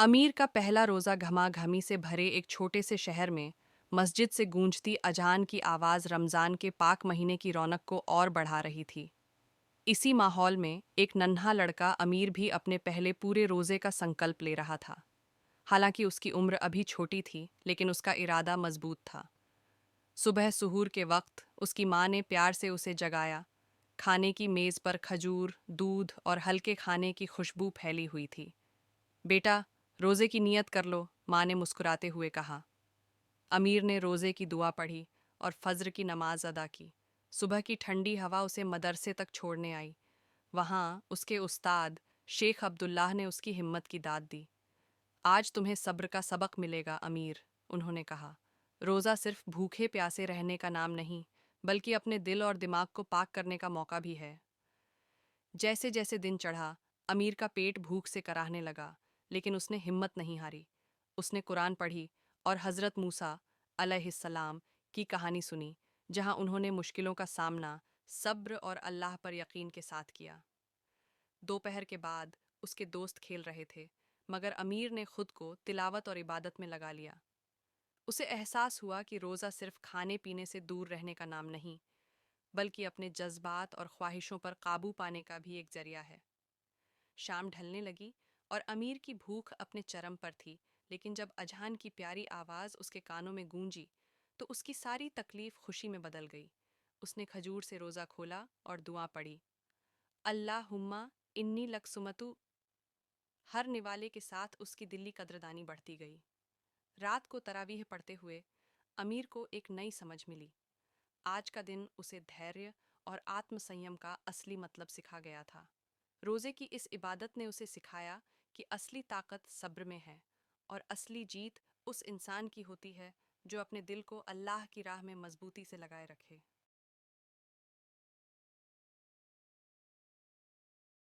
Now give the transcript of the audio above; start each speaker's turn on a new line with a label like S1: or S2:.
S1: امیر کا پہلا روزہ گھما-گھمی سے بھرے ایک چھوٹے سے شہر میں مسجد سے گونجتی اذان کی آواز رمضان کے پاک مہینے کی رونق کو اور بڑھا رہی تھی۔ اسی ماحول میں ایک ننھا لڑکا امیر بھی اپنے پہلے پورے روزے کا سنکلپ لے رہا تھا۔ حالانکہ اس کی عمر ابھی چھوٹی تھی، لیکن اس کا ارادہ مضبوط تھا۔ صبح سحور کے وقت اس کی ماں نے پیار سے اسے جگایا۔ کھانے کی میز پر کھجور، دودھ اور ہلکے کھانے کی خوشبو پھیلی ہوئی تھی۔ بیٹا، روزے کی نیت کر لو، ماں نے مسکراتے ہوئے کہا۔ امیر نے روزے کی دعا پڑھی اور فجر کی نماز ادا کی۔ صبح کی ٹھنڈی ہوا اسے مدرسے تک چھوڑنے آئی۔ وہاں اس کے استاد شیخ عبداللہ نے اس کی ہمت کی داد دی۔ آج تمہیں صبر کا سبق ملے گا امیر، انہوں نے کہا۔ روزہ صرف بھوکے پیاسے رہنے کا نام نہیں، بلکہ اپنے دل اور دماغ کو پاک کرنے کا موقع بھی ہے۔ جیسے جیسے دن چڑھا، امیر کا پیٹ بھوک سے کراہنے لگا، لیکن اس نے ہمت نہیں ہاری۔ اس نے قرآن پڑھی اور حضرت موسیٰ علیہ السلام کی کہانی سنی، جہاں انہوں نے مشکلوں کا سامنا صبر اور اللہ پر یقین کے ساتھ کیا۔ دوپہر کے بعد اس کے دوست کھیل رہے تھے، مگر امیر نے خود کو تلاوت اور عبادت میں لگا لیا۔ اسے احساس ہوا کہ روزہ صرف کھانے پینے سے دور رہنے کا نام نہیں، بلکہ اپنے جذبات اور خواہشوں پر قابو پانے کا بھی ایک ذریعہ ہے۔ شام ڈھلنے لگی اور امیر کی بھوک اپنے چرم پر تھی، لیکن جب اذان کی پیاری آواز اس کے کانوں میں گونجی تو اس کی ساری تکلیف خوشی میں بدل گئی۔ اس نے کھجور سے روزہ کھولا اور دعا پڑھی، اللہم انی لک سمتو۔ ہر نوالے کے ساتھ اس کی دلی قدردانی بڑھتی گئی۔ رات کو تراویح پڑھتے ہوئے امیر کو ایک نئی سمجھ ملی۔ آج کا دن اسے دھیریہ اور آتم سنیم کا اصلی مطلب سکھا گیا تھا۔ روزے کی اس عبادت نے اسے سکھایا کہ اصلی طاقت صبر میں ہے، اور اصلی جیت اس انسان کی ہوتی ہے جو اپنے دل کو اللہ کی راہ میں مضبوطی سے لگائے رکھے۔